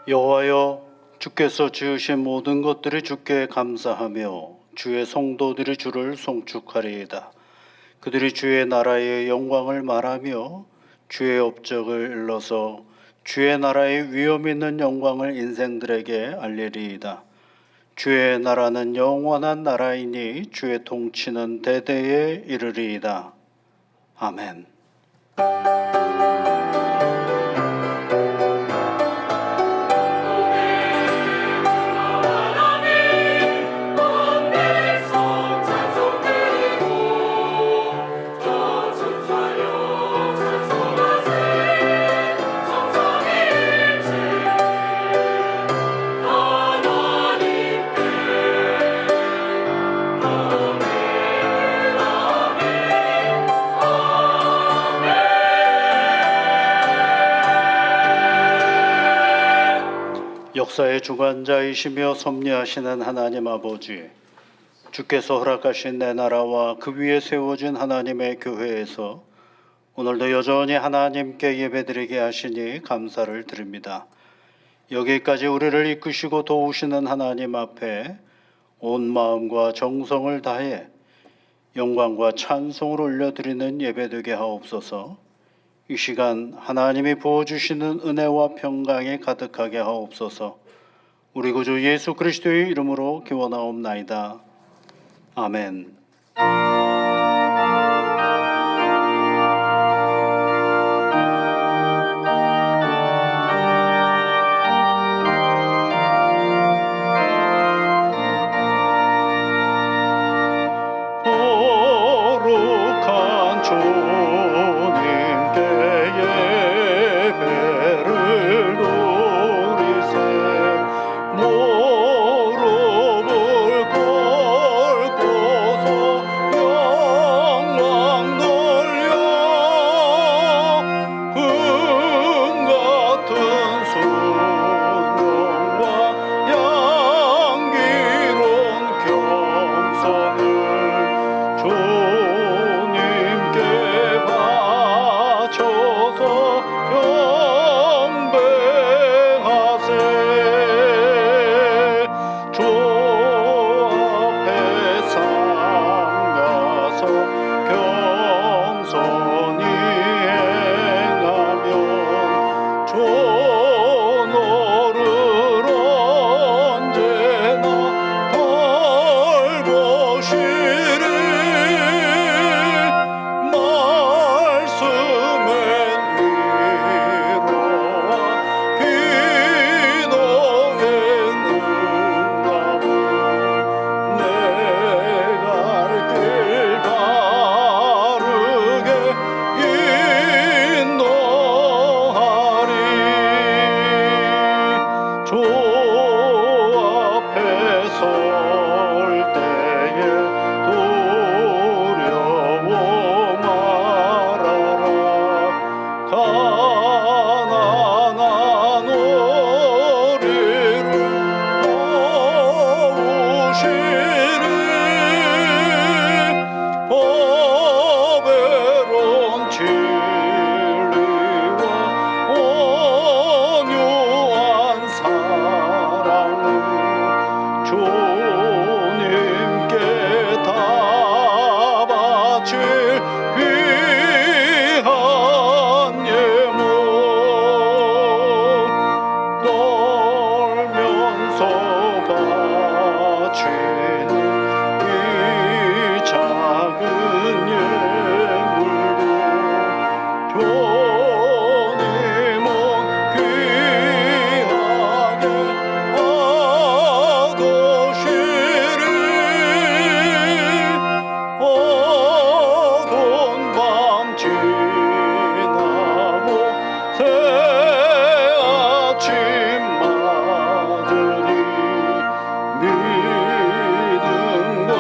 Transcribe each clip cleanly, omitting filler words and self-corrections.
여호와여, 주께서 지으신 모든 것들이 주께 감사하며 주의 성도들이 주를 송축하리이다. 그들이 주의 나라의 영광을 말하며 주의 업적을 일러서 주의 나라의 위엄 있는 영광을 인생들에게 알리리이다. 주의 나라는 영원한 나라이니 주의 통치는 대대에 이르리이다. 아멘. 역사의 주관자이시며 섭리하시는 하나님 아버지, 주께서 허락하신 내 나라와 그 위에 세워진 하나님의 교회에서 오늘도 여전히 하나님께 예배드리게 하시니 감사를 드립니다. 여기까지 우리를 이끄시고 도우시는 하나님 앞에 온 마음과 정성을 다해 영광과 찬송을 올려드리는 예배되게 하옵소서. 이 시간 하나님이 부어주시는 은혜와 평강이 가득하게 하옵소서. 우리 구주 예수 그리스도의 이름으로 기원하옵나이다. 아멘. 거룩한 주님께 예배를 드리세. 무릎을 꿇고서 영광 돌려 금 같은 순종과 양기로운 경선을 주님께 바쳐서 경배하세. 주 앞에 삼가서 겸손히 행하면 주 너를 언제나 돌보시리. 말씀엔 위로와 기도엔 응답을 내 갈 길 바르게 인도하리. 주 앞에 설 때에 두려워 말아라. 가난한 우리를 도우시리. 보배로운 진리와 온유한 사랑을 주님께 다 바칠 귀한 예물. 떨면서 바치는 이 작은 예물도 주님은 귀하게 받으시리. 어두운 밤 지나고 새 아침 맞으니 믿음과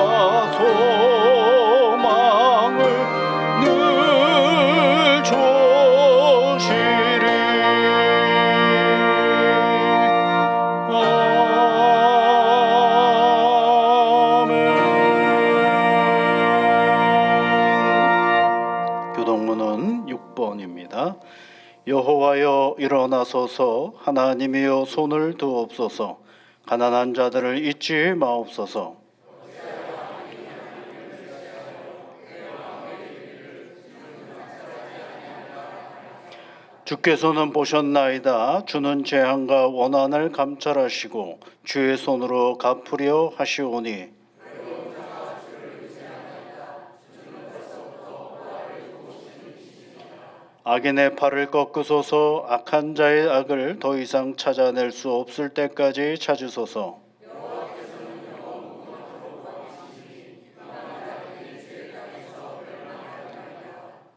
소망을 늘 주시리. 아멘. 교동문은 6번입니다. 여호와여 일어나소서. 하나님이여 손을 두옵소서. 가난한 자들을 잊지 마옵소서. 주께서는 보셨나이다. 주는 재앙과 원한을 감찰하시고 주의 손으로 갚으려 하시오니 악인의 팔을 꺾으소서. 악한 자의 악을 더 이상 찾아낼 수 없을 때까지 찾으소서.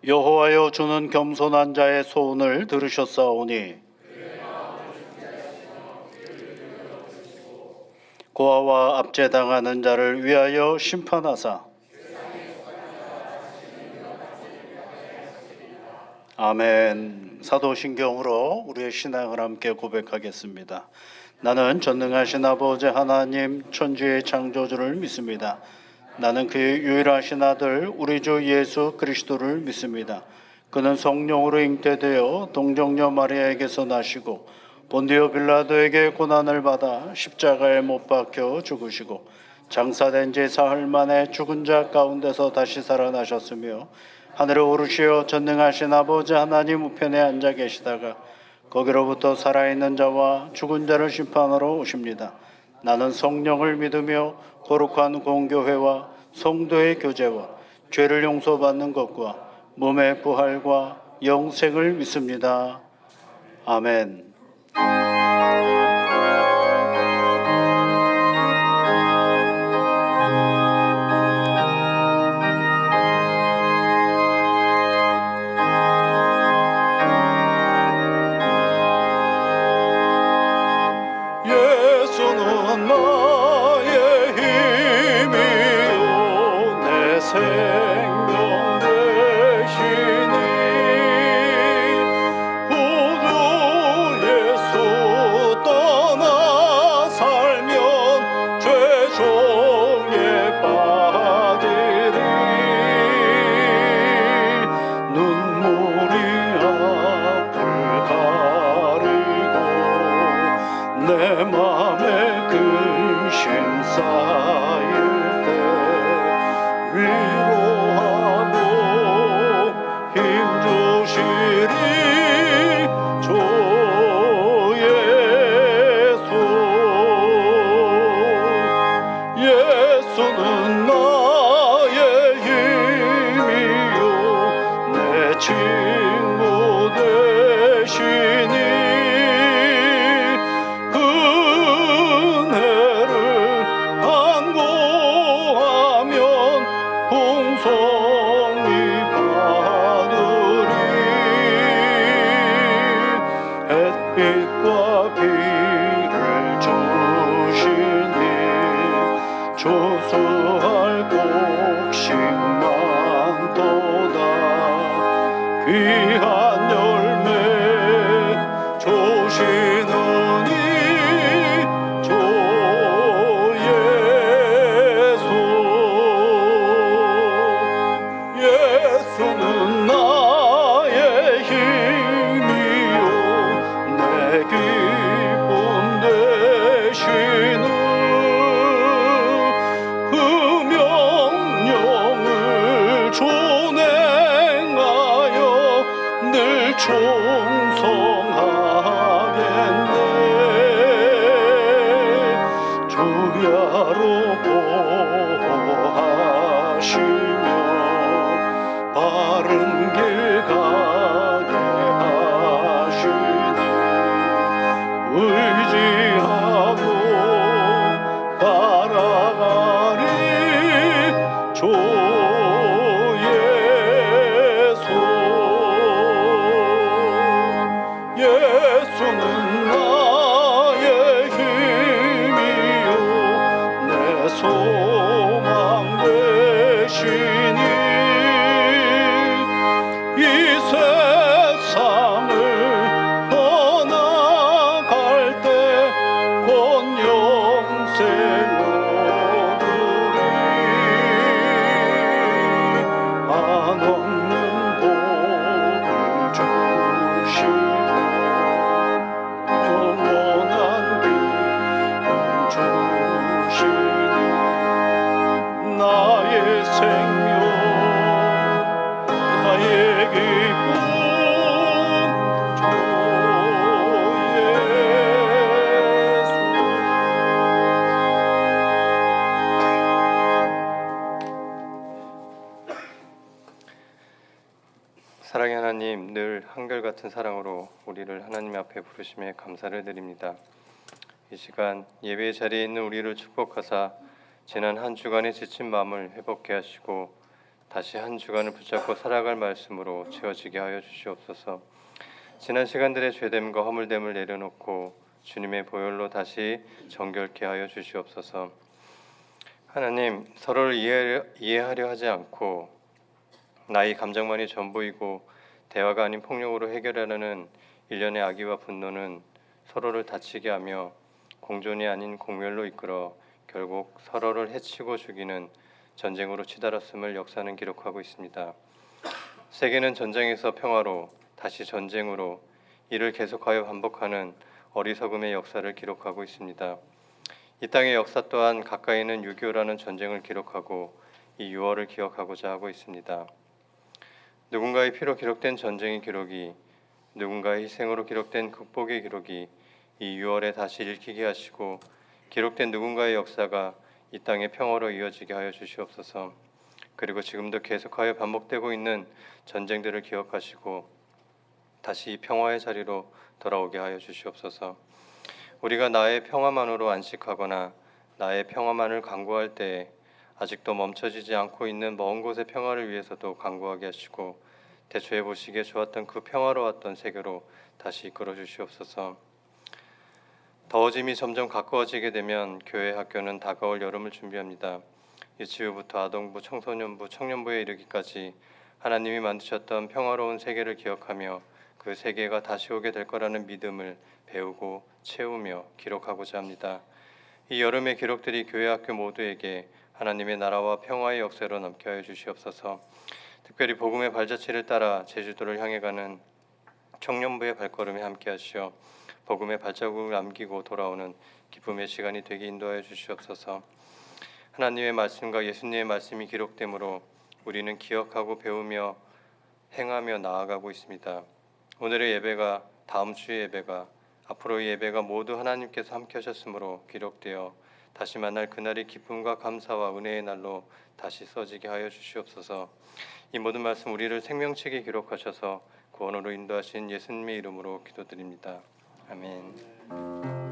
여호와여 주는 겸손한 자의 소원을 들으셨사오니 고아와 압제당하는 자를 위하여 심판하사 아멘. 사도신경으로 우리의 신앙을 함께 고백하겠습니다. 나는 전능하신 아버지 하나님 천지의 창조주를 믿습니다. 나는 그의 유일하신 아들 우리 주 예수 그리스도를 믿습니다. 그는 성령으로 잉태되어 동정녀 마리아에게서 나시고 본디오 빌라도에게 고난을 받아 십자가에 못 박혀 죽으시고 장사된 지 사흘 만에 죽은 자 가운데서 다시 살아나셨으며 하늘에 오르시어 전능하신 아버지 하나님 우편에 앉아 계시다가 거기로부터 살아있는 자와 죽은 자를 심판하러 오십니다. 나는 성령을 믿으며 거룩한 공교회와 성도의 교제와 죄를 용서받는 것과 몸의 부활과 영생을 믿습니다. 아멘. 예수는 나의 힘이요 내 생명 되시니 구주 예수 떠나 살면 죄종에 빠지리 눈물이 앞을 가리고 내 맘에 근심 쌓일 때 위로하고 힘 주시리 주 예수. 예수는 나의 힘이요 내 친구 되시니 풍성히 받으리 햇빛과 비를 주시니 조수할 곡식만 도다 귀한 열매 주시느니 주 예수는 나의 힘이요 내 기쁨 되시는 그 명령을 준행하여 늘 충성하겠네. 주야로 보호하시며 바른 길 가게 하시니 의지하고 따라가리 주 예수. 예수는 나의 힘이요 내 소망 되시니 이 세상을 떠나갈 때 곧 영생 얻으리 한없는 복을 주시니 하나님, 늘 한결같은 사랑으로 우리를 하나님 앞에 부르심에 감사를 드립니다. 이 시간 예배의 자리에 있는 우리를 축복하사 지난 한 주간의 지친 마음을 회복케 하시고 다시 한 주간을 붙잡고 살아갈 말씀으로 채워지게 하여 주시옵소서. 지난 시간들의 죄됨과 허물됨을 내려놓고 주님의 보혈로 다시 정결케 하여 주시옵소서. 하나님, 서로를 이해하려 하지 않고 나의 감정만이 전부이고 대화가 아닌 폭력으로 해결하려는 일련의 악의와 분노는 서로를 다치게 하며 공존이 아닌 공멸로 이끌어 결국 서로를 해치고 죽이는 전쟁으로 치달았음을 역사는 기록하고 있습니다. 세계는 전쟁에서 평화로 다시 전쟁으로 이를 계속하여 반복하는 어리석음의 역사를 기록하고 있습니다. 이 땅의 역사 또한 가까이는 6.25라는 전쟁을 기록하고 이 6월을 기억하고자 하고 있습니다. 누군가의 피로 기록된 전쟁의 기록이, 누군가의 희생으로 기록된 극복의 기록이 이 6월에 다시 읽히게 하시고 기록된 누군가의 역사가 이 땅의 평화로 이어지게 하여 주시옵소서. 그리고 지금도 계속하여 반복되고 있는 전쟁들을 기억하시고 다시 이 평화의 자리로 돌아오게 하여 주시옵소서. 우리가 나의 평화만으로 안식하거나 나의 평화만을 간구할 때에 아직도 멈춰지지 않고 있는 먼 곳의 평화를 위해서도 간구하게 하시고 대초에 보시기에 좋았던 그 평화로웠던 세계로 다시 이끌어 주시옵소서. 더워짐이 점점 가까워지게 되면 교회 학교는 다가올 여름을 준비합니다. 유치부부터 아동부, 청소년부, 청년부에 이르기까지 하나님이 만드셨던 평화로운 세계를 기억하며 그 세계가 다시 오게 될 거라는 믿음을 배우고 채우며 기록하고자 합니다. 이 여름의 기록들이 교회 학교 모두에게 하나님의 나라와 평화의 역사로 남게 하여 주시옵소서. 특별히 복음의 발자취를 따라 제주도를 향해 가는 청년부의 발걸음에 함께 하시어 복음의 발자국을 남기고 돌아오는 기쁨의 시간이 되게 인도하여 주시옵소서. 하나님의 말씀과 예수님의 말씀이 기록되므로 우리는 기억하고 배우며 행하며 나아가고 있습니다. 오늘의 예배가, 다음 주의 예배가, 앞으로의 예배가 모두 하나님께서 함께 하셨으므로 기록되어 다시 만날 그날이 기쁨과 감사와 은혜의 날로 다시 써지게 하여 주시옵소서. 이 모든 말씀 우리를 생명책에 기록하셔서 구원으로 인도하신 예수님의 이름으로 기도드립니다. 아멘.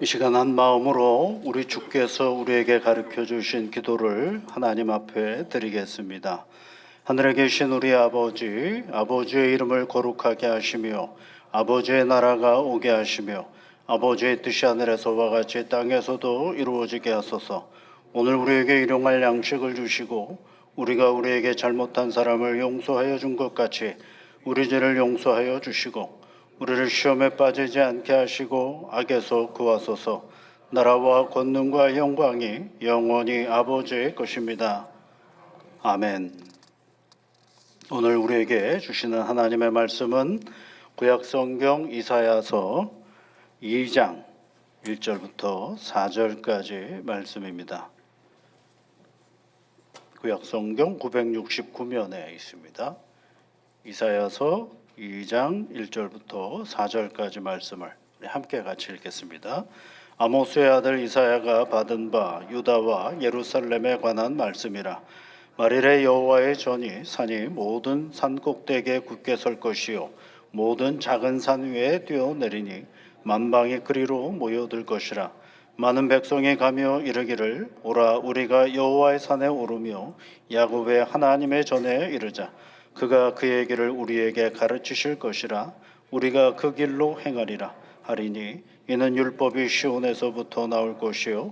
이 시간 한 마음으로 우리 주께서 우리에게 가르쳐 주신 기도를 하나님 앞에 드리겠습니다. 하늘에 계신 우리 아버지, 아버지의 이름을 거룩하게 하시며 아버지의 나라가 오게 하시며 아버지의 뜻이 하늘에서와 같이 땅에서도 이루어지게 하소서. 오늘 우리에게 일용할 양식을 주시고 우리가 우리에게 잘못한 사람을 용서하여 준 것 같이 우리 죄를 용서하여 주시고 우리를 시험에 빠지지 않게 하시고 악에서 구하소서. 나라와 권능과 영광이 영원히 아버지의 것입니다. 아멘. 오늘 우리에게 주시는 하나님의 말씀은 구약성경 이사야서 2장 1절부터 4절까지 말씀입니다. 구약성경 969면에 있습니다. 이사야서 2장 1절부터 4절까지 말씀을 함께 같이 읽겠습니다. 아모스의 아들 이사야가 받은 바 유다와 예루살렘에 관한 말씀이라. 말일에 여호와의 전이 산이 모든 산 꼭대기에 굳게 설 것이요 모든 작은 산 위에 뛰어내리니 만방이 그리로 모여들 것이라. 많은 백성이 가며 이르기를 오라 우리가 여호와의 산에 오르며 야곱의 하나님의 전에 이르자. 그가 그의 길을 우리에게 가르치실 것이라. 우리가 그 길로 행하리라 하리니 이는 율법이 시온에서부터 나올 것이요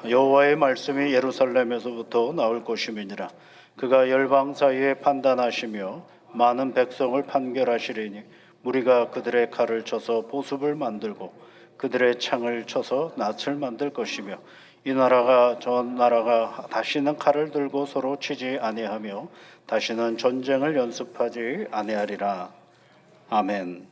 여호와의 말씀이 예루살렘에서부터 나올 것임이니라. 그가 열방 사이에 판단하시며 많은 백성을 판결하시리니 우리가 그들의 칼을 쳐서 보습을 만들고 그들의 창을 쳐서 낫을 만들 것이며 이 나라가 저 나라가 다시는 칼을 들고 서로 치지 아니하며 다시는 전쟁을 연습하지 아니하리라. 아멘.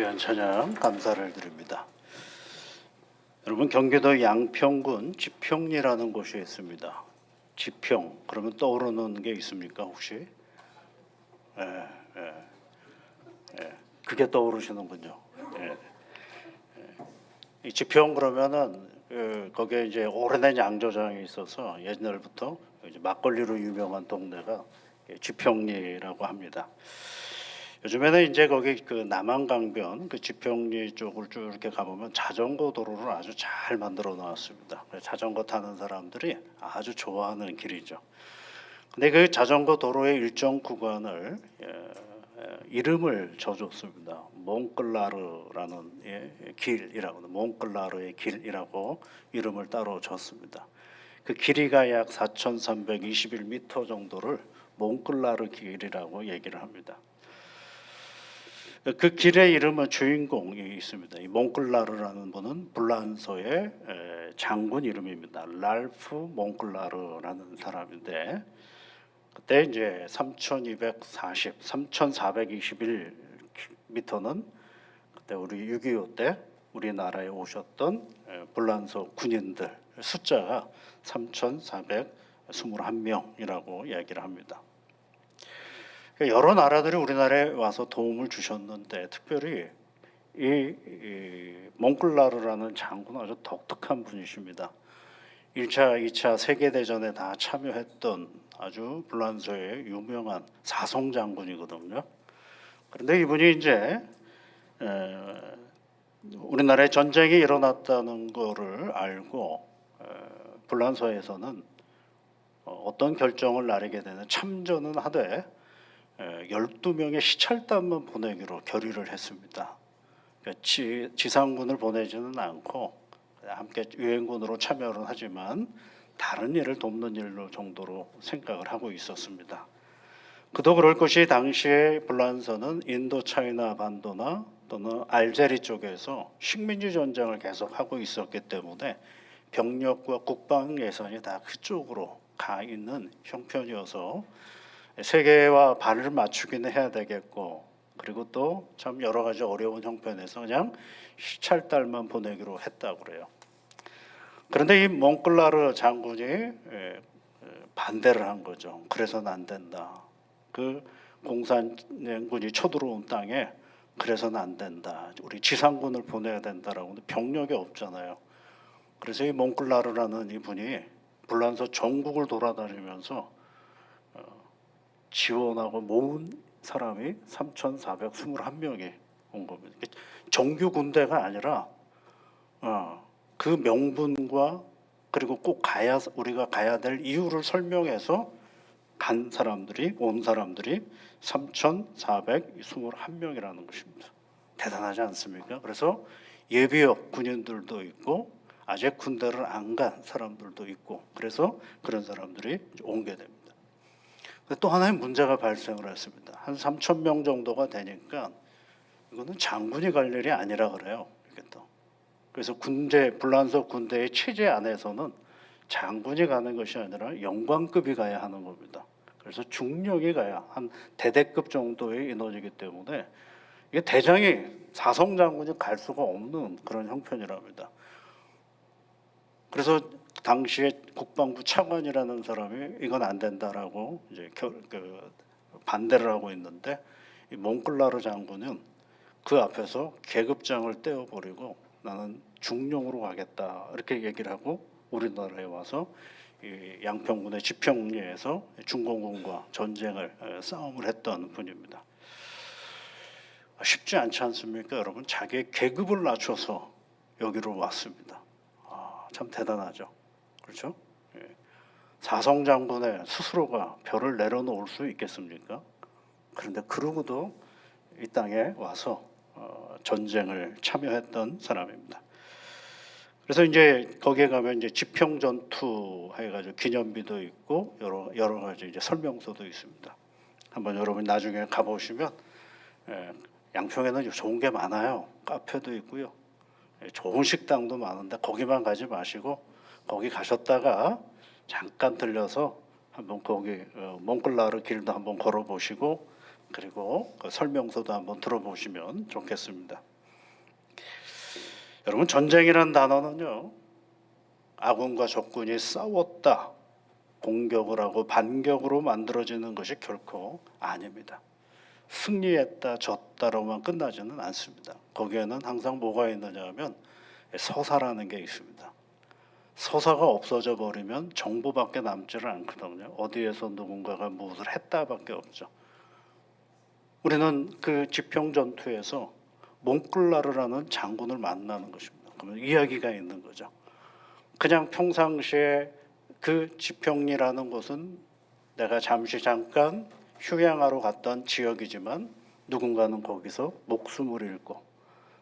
귀한 찬양 감사를 드립니다. 여러분 경기도 양평군 지평리라는 곳이 있습니다. 지평 그러면 떠오르는 게 있습니까 혹시? 그게 떠오르시는군요. 이 지평 그러면은 거기에 이제 오래된 양조장이 있어서 옛날부터 이제 막걸리로 유명한 동네가 지평리라고 합니다. 요즘에는 이제 거기 그 남한강변 그 지평리 쪽을 쭉 이렇게 가보면 자전거 도로를 아주 잘 만들어 놨습니다. 자전거 타는 사람들이 아주 좋아하는 길이죠. 근데 그 자전거 도로의 일정 구간을 이름을 져줬습니다. 몽클라르라는 길이라고, 몽클라르의 길이라고 이름을 따로 줬습니다. 그 길이가 약 4,321m 정도를 몽클라르 길이라고 얘기를 합니다. 그 길의 이름은 주인공이 있습니다. 이 몽클라르라는 분은 불란서의 장군 이름입니다. 랄프 몽클라르라는 사람인데 그때 이제 3,421m는 그때 우리 6.25 때 우리나라에 오셨던 불란서 군인들 숫자가 3,421명이라고 이야기를 합니다. 여러 나라들이 우리나라에 와서 도움을 주셨는데 특별히 이 몽클라르라는 장군은 아주 독특한 분이십니다. 1차, 2차 세계대전에 다 참여했던 아주 불란서의 유명한 사성 장군이거든요. 그런데 이분이 이제 우리나라에 전쟁이 일어났다는 거를 알고 불란서에서는 어떤 결정을 내리게 되는 참전은 하되 12명의 시찰단만 보내기로 결의를 했습니다. 그러니까 지상군을 보내지는 않고 함께 유엔군으로 참여를 하지만 다른 일을 돕는 일로 정도로 생각을 하고 있었습니다. 그도 그럴 것이 당시에 불란서는 인도 차이나 반도나 또는 알제리 쪽에서 식민지 전쟁을 계속하고 있었기 때문에 병력과 국방 예산이 다 그쪽으로 가 있는 형편이어서 세계와 발을 맞추기는 해야 되겠고 그리고 또 참 여러 가지 어려운 형편에서 그냥 시찰단만 보내기로 했다고 그래요. 그런데 이 몽클라르 장군이 반대를 한 거죠. 그래서는 안 된다. 그 공산군이 쳐들어온 땅에 그래서는 안 된다. 우리 지상군을 보내야 된다라고 하는데 병력이 없잖아요. 그래서 이 몽클라르라는 이분이 불란서 전국을 돌아다니면서 지원하고 모은 사람이 3,421명이 온 겁니다. 정규 군대가 아니라 그 명분과 그리고 꼭 우리가 가야 될 이유를 설명해서 온 사람들이 3,421명이라는 것입니다. 대단하지 않습니까? 그래서 예비역 군인들도 있고 아직 군대를 안 간 사람들도 있고 그래서 그런 사람들이 오게 됩니다. 또 하나의 문제가 발생을 했습니다. 한 3,000명 정도가 되니까 이거는 장군이 갈 일이 아니라 그래요. 이게 또. 그래서 불란서 군대의 체제 안에서는 장군이 가는 것이 아니라 영관급이 가야 하는 겁니다. 그래서 중령이 가야 한 대대급 정도의 인원이기 때문에 이게 대장이 사성 장군이 갈 수가 없는 그런 형편이랍니다. 그래서 당시에 국방부 차관이라는 사람이 이건 안 된다라고 이제 반대를 하고 있는데 이 몽클라르 장군은 그 앞에서 계급장을 떼어버리고 나는 중령으로 가겠다 이렇게 얘기를 하고 우리나라에 와서 이 양평군의 지평리에서 중공군과 싸움을 했던 분입니다. 쉽지 않지 않습니까, 여러분? 자기의 계급을 낮춰서 여기로 왔습니다. 참 대단하죠. 그렇죠? 사성 장군의 스스로가 별을 내려놓을 수 있겠습니까? 그런데 그러고도 이 땅에 와서 전쟁을 참여했던 사람입니다. 그래서 이제 거기에 가면 이제 지평 전투 해가지고 기념비도 있고 여러 가지 이제 설명서도 있습니다. 한번 여러분 나중에 가보시면 양평에는 좋은 게 많아요. 카페도 있고요. 좋은 식당도 많은데 거기만 가지 마시고 거기 가셨다가 잠깐 들려서 한번 거기 몽클라르 길도 한번 걸어보시고 그리고 그 설명서도 한번 들어보시면 좋겠습니다. 여러분, 전쟁이라는 단어는요, 아군과 적군이 싸웠다, 공격을 하고 반격으로 만들어지는 것이 결코 아닙니다. 승리했다, 졌다로만 끝나지는 않습니다. 거기에는 항상 뭐가 있느냐 하면 서사라는 게 있습니다. 서사가 없어져 버리면 정보밖에 남지를 않거든요. 어디에서 누군가가 무엇을 했다밖에 없죠. 우리는 그 지평 전투에서 몽클라르라는 장군을 만나는 것입니다. 그러면 이야기가 있는 거죠. 그냥 평상시에 그 지평리라는 곳은 내가 잠깐 휴양하러 갔던 지역이지만 누군가는 거기서 목숨을 잃고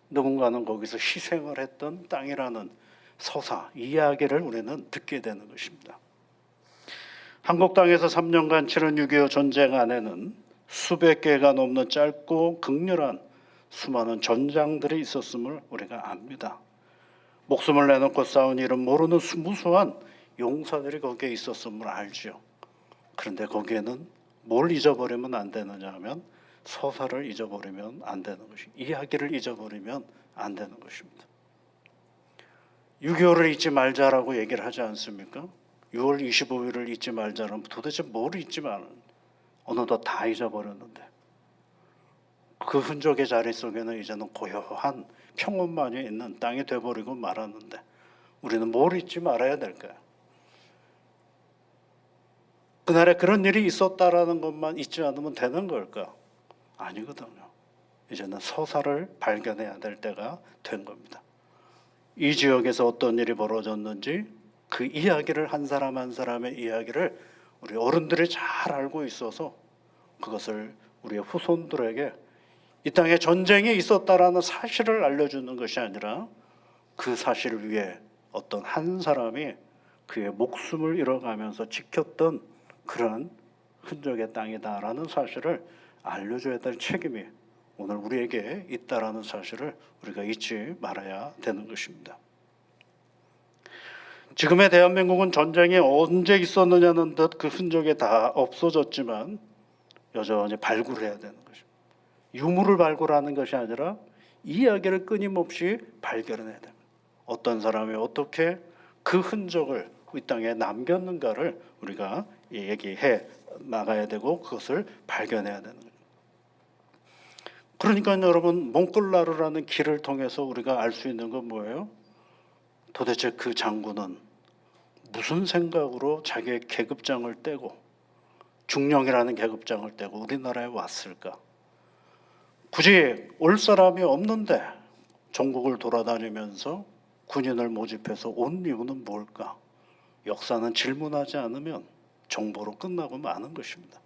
누군가는 거기서 희생을 했던 땅이라는 서사, 이야기를 우리는 듣게 되는 것입니다. 한국 땅에서 3년간 치른 6.25 전쟁 안에는 수백 개가 넘는 짧고 극렬한 수많은 전장들이 있었음을 우리가 압니다. 목숨을 내놓고 싸운 이름 모르는 무수한 용사들이 거기에 있었음을 알죠. 그런데 거기에는 뭘 잊어버리면 안 되느냐 하면 서사를 잊어버리면 안 되는 것이, 이야기를 잊어버리면 안 되는 것입니다. 6.25를 잊지 말자라고 얘기를 하지 않습니까? 6월 25일을 잊지 말자는 도대체 뭘 잊지 말은, 어느덧 다 잊어버렸는데 그 흔적의 자리 속에는 이제는 고요한 평온만이 있는 땅이 돼버리고 말았는데 우리는 뭘 잊지 말아야 될까요? 그날에 그런 일이 있었다라는 것만 잊지 않으면 되는 걸까? 아니거든요. 이제는 서사를 발견해야 될 때가 된 겁니다. 이 지역에서 어떤 일이 벌어졌는지 그 이야기를, 한 사람 한 사람의 이야기를 우리 어른들이 잘 알고 있어서 그것을 우리의 후손들에게 이 땅에 전쟁이 있었다라는 사실을 알려주는 것이 아니라 그 사실을 위해 어떤 한 사람이 그의 목숨을 잃어가면서 지켰던 그런 흔적의 땅이다라는 사실을 알려줘야 될 책임이 오늘 우리에게 있다라는 사실을 우리가 잊지 말아야 되는 것입니다. 지금의 대한민국은 전쟁이 언제 있었느냐는 듯 그 흔적이 다 없어졌지만 여전히 발굴해야 되는 것입니다. 유물을 발굴하는 것이 아니라 이야기를 끊임없이 발견해야 됩니다. 어떤 사람이 어떻게 그 흔적을 이 땅에 남겼는가를 우리가 얘기해 나가야 되고 그것을 발견해야 되는 거예요. 그러니까 여러분, 몽클라르라는 길을 통해서 우리가 알 수 있는 건 뭐예요? 도대체 그 장군은 무슨 생각으로 자기의 계급장을 떼고 중령이라는 계급장을 떼고 우리나라에 왔을까? 굳이 올 사람이 없는데 전국을 돌아다니면서 군인을 모집해서 온 이유는 뭘까? 역사는 질문하지 않으면 정보로 끝나고 마는 것입니다.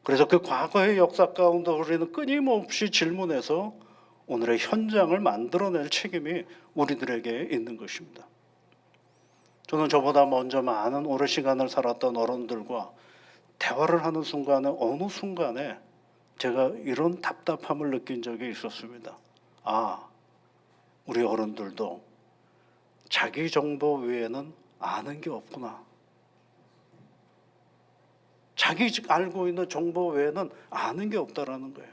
그래서 그 과거의 역사 가운데 우리는 끊임없이 질문해서 오늘의 현장을 만들어낼 책임이 우리들에게 있는 것입니다. 저는 저보다 먼저 많은 오랜 시간을 살았던 어른들과 대화를 하는 순간에 어느 순간에 제가 이런 답답함을 느낀 적이 있었습니다. 아, 우리 어른들도 자기 정보 외에는 아는 게 없구나. 자기 알고 있는 정보 외에는 아는 게 없다라는 거예요.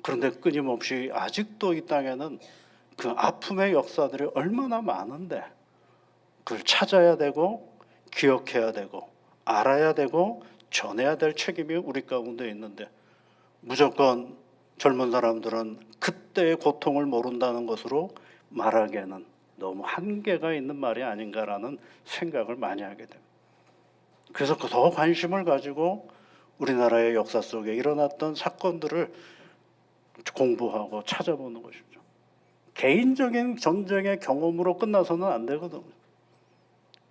그런데 끊임없이 아직도 이 땅에는 그 아픔의 역사들이 얼마나 많은데 그걸 찾아야 되고 기억해야 되고 알아야 되고 전해야 될 책임이 우리 가운데 있는데 무조건 젊은 사람들은 그때의 고통을 모른다는 것으로 말하기에는 너무 한계가 있는 말이 아닌가라는 생각을 많이 하게 됩니다. 그래서 더 관심을 가지고 우리나라의 역사 속에 일어났던 사건들을 공부하고 찾아보는 것이죠. 개인적인 전쟁의 경험으로 끝나서는 안 되거든요.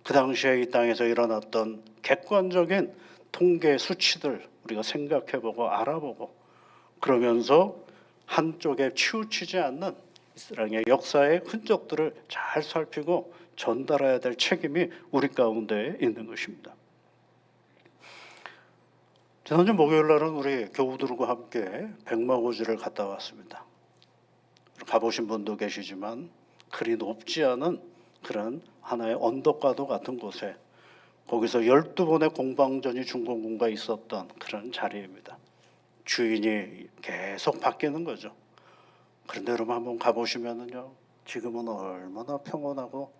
그 당시에 이 땅에서 일어났던 객관적인 통계 수치들 우리가 생각해보고 알아보고 그러면서 한쪽에 치우치지 않는 이스라엘의 역사의 흔적들을 잘 살피고 전달해야 될 책임이 우리 가운데 있는 것입니다. 지난주 목요일 날은 우리 교우들과 함께 백마고지를 갔다 왔습니다. 가보신 분도 계시지만 그리 높지 않은 그런 하나의 언덕과도 같은 곳에 거기서 12번의 공방전이 중공군과 있었던 그런 자리입니다. 주인이 계속 바뀌는 거죠. 그런데 여러분 한번 가보시면은요, 지금은 얼마나 평온하고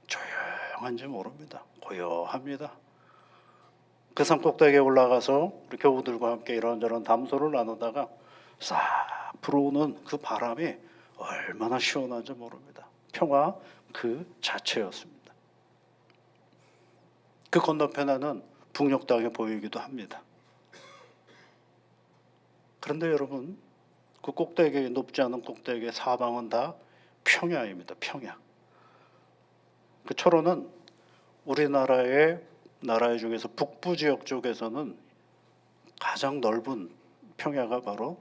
조용한지 모릅니다. 고요합니다. 그 산 꼭대기에 올라가서 우리 교우들과 함께 이런저런 담소를 나누다가 싹 불어오는 그 바람이 얼마나 시원한지 모릅니다. 평화 그 자체였습니다. 그 건너편에는 북녘 땅이 보이기도 합니다. 그런데 여러분, 그 꼭대기, 높지 않은 꼭대기의 사방은 다 평야입니다. 평야. 그 초로는 우리나라의 나라 중에서 북부 지역 쪽에서는 가장 넓은 평야가 바로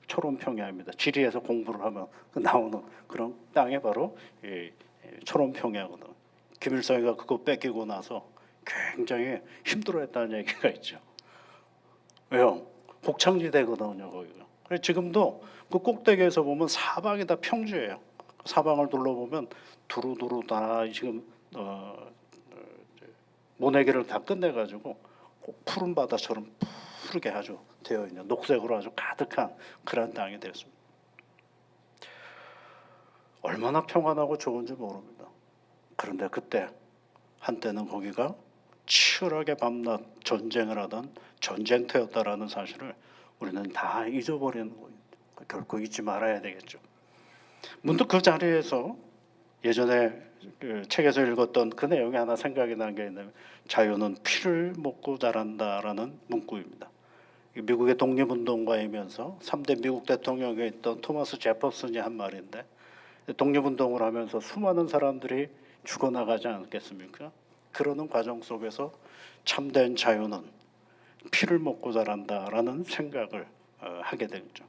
초론 평야입니다. 지리에서 공부를 하면 나오는 그런 땅이 바로 초론 평야거든. 김일성이가 그거 뺏기고 나서 굉장히 힘들어했다는 얘기가 있죠. 왜요? 곡창지대거든요, 거기가. 그래서 지금도 그 꼭대기에서 보면 사방이 다 평지예요. 사방을 둘러보면 두루두루 다 지금 모내기를 다 끝내가지고 푸른 바다처럼 푸르게 아주 되어 있는 녹색으로 아주 가득한 그런 땅이 되었습니다. 얼마나 평안하고 좋은지 모릅니다. 그런데 그때 한때는 거기가 치열하게 밤낮 전쟁을 하던 전쟁터였다라는 사실을 우리는 다 잊어버리는 거예요. 결코 잊지 말아야 되겠죠. 문득 그 자리에서 예전에 그 책에서 읽었던 그 내용이 하나 생각이 난 게 있는데, 자유는 피를 먹고 자란다라는 문구입니다. 미국의 독립운동가이면서 3대 미국 대통령에 있던 토마스 제퍼슨이 한 말인데, 독립운동을 하면서 수많은 사람들이 죽어나가지 않겠습니까? 그러는 과정 속에서 참된 자유는 피를 먹고 자란다라는 생각을 하게 되죠.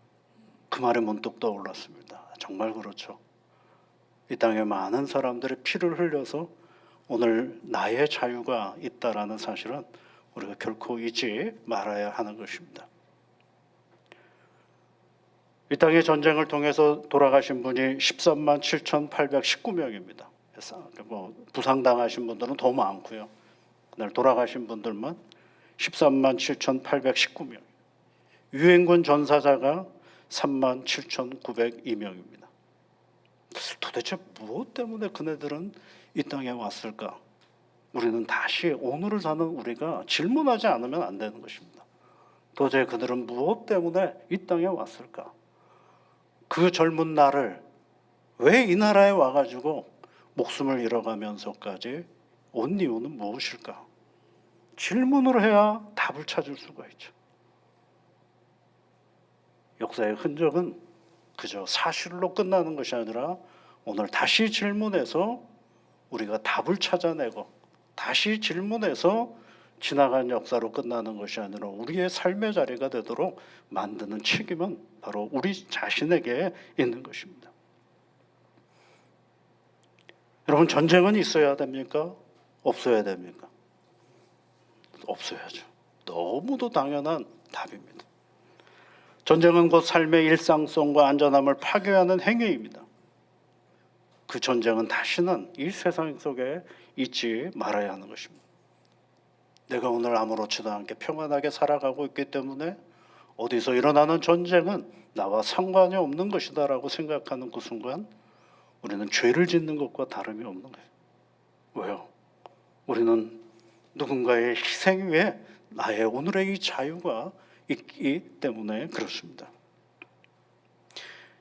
그 말이 문득 떠올랐습니다. 정말 그렇죠. 이 땅에 많은 사람들의 피를 흘려서 오늘 나의 자유가 있다라는 사실은 우리가 결코 잊지 말아야 하는 것입니다. 이 땅의 전쟁을 통해서 돌아가신 분이 13만 7,819명입니다. 뭐 부상당하신 분들은 더 많고요. 그날 돌아가신 분들만 13만 7,819명. 유엔군 전사자가 3만 7,902명입니다. 도대체 무엇 때문에 그네들은 이 땅에 왔을까? 우리는 다시 오늘을 사는 우리가 질문하지 않으면 안 되는 것입니다. 도대체 그들은 무엇 때문에 이 땅에 왔을까? 그 젊은 날을 왜 이 나라에 와가지고 목숨을 잃어가면서까지 온 이유는 무엇일까? 질문을 해야 답을 찾을 수가 있죠. 역사의 흔적은 그저 사실로 끝나는 것이 아니라 오늘 다시 질문해서 우리가 답을 찾아내고 다시 질문해서 지나간 역사로 끝나는 것이 아니라 우리의 삶의 자리가 되도록 만드는 책임은 바로 우리 자신에게 있는 것입니다. 여러분, 전쟁은 있어야 됩니까? 없어야 됩니까? 없어야죠. 너무도 당연한 답입니다. 전쟁은 곧 삶의 일상성과 안전함을 파괴하는 행위입니다. 그 전쟁은 다시는 이 세상 속에 있지 말아야 하는 것입니다. 내가 오늘 아무렇지도 않게 평안하게 살아가고 있기 때문에 어디서 일어나는 전쟁은 나와 상관이 없는 것이다라고 생각하는 그 순간 우리는 죄를 짓는 것과 다름이 없는 거예요. 왜요? 우리는 누군가의 희생 위에 나의 오늘의 이 자유가 있기 때문에 그렇습니다.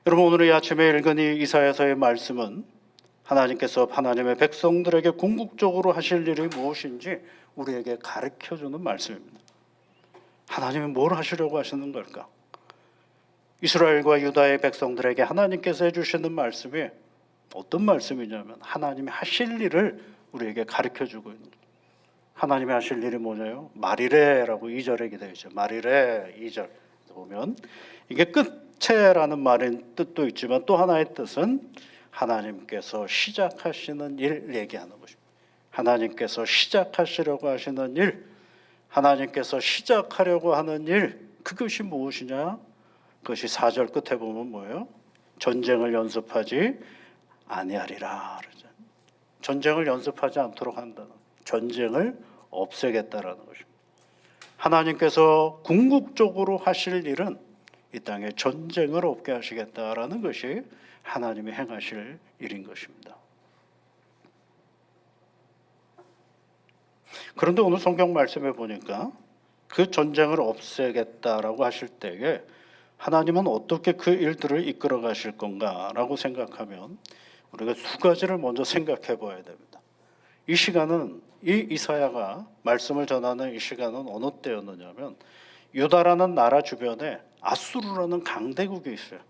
여러분, 오늘 이 아침에 읽은 이 이사야서의 말씀은 하나님께서 하나님의 백성들에게 궁극적으로 하실 일이 무엇인지 우리에게 가르쳐주는 말씀입니다. 하나님이 뭘 하시려고 하시는 걸까? 이스라엘과 유다의 백성들에게 하나님께서 해주시는 말씀이 어떤 말씀이냐면 하나님이 하실 일을 우리에게 가르쳐주고 있는 거예요. 하나님이 하실 일이 뭐냐요? 말이래라고 2절에 되어 있죠. 말이래 2절 보면 이게 끝에라는 말의 뜻도 있지만 또 하나의 뜻은 하나님께서 시작하시는 일 얘기하는 것입니다. 하나님께서 시작하시려고 하시는 일, 하나님께서 시작하려고 하는 일, 그것이 무엇이냐? 그것이 4절 끝에 보면 뭐예요? 전쟁을 연습하지 아니하리라. 전쟁을 연습하지 않도록 한다는, 전쟁을 없애겠다라는 것입니다. 하나님께서 궁극적으로 하실 일은 이 땅에 전쟁을 없게 하시겠다라는 것이 하나님이 행하실 일인 것입니다. 그런데 오늘 성경 말씀에 보니까 그 전쟁을 없애겠다라고 하실 때에 하나님은 어떻게 그 일들을 이끌어 가실 건가라고 생각하면 우리가 두 가지를 먼저 생각해 봐야 됩니다. 이 시간은 이 이사야가 말씀을 전하는 이 시간은 어느 때였느냐면 유다라는 나라 주변에 아수르라는 강대국이 있어요.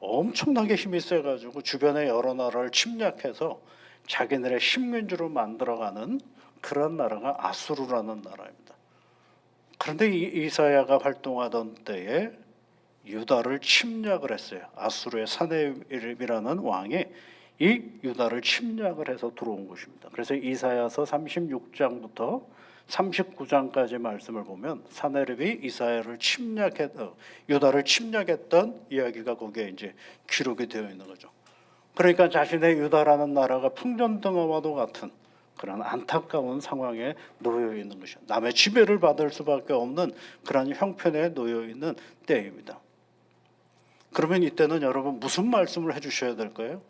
엄청나게 힘이 세가지고 주변의 여러 나라를 침략해서 자기네의 식민지로 만들어가는 그런 나라가 아수르라는 나라입니다. 그런데 이 이사야가 활동하던 때에 유다를 침략을 했어요. 아수르의 사네립이라는 왕이 이 유다를 침략을 해서 들어온 것입니다. 그래서 이사야서 36장부터 39장까지 말씀을 보면 사네립이 유다를 침략했던 이야기가 거기에 이제 기록이 되어 있는 거죠. 그러니까 자신의 유다라는 나라가 풍전등화와도 같은 그런 안타까운 상황에 놓여 있는 것이죠. 남의 지배를 받을 수밖에 없는 그런 형편에 놓여 있는 때입니다. 그러면 이때는 여러분 무슨 말씀을 해주셔야 될까요?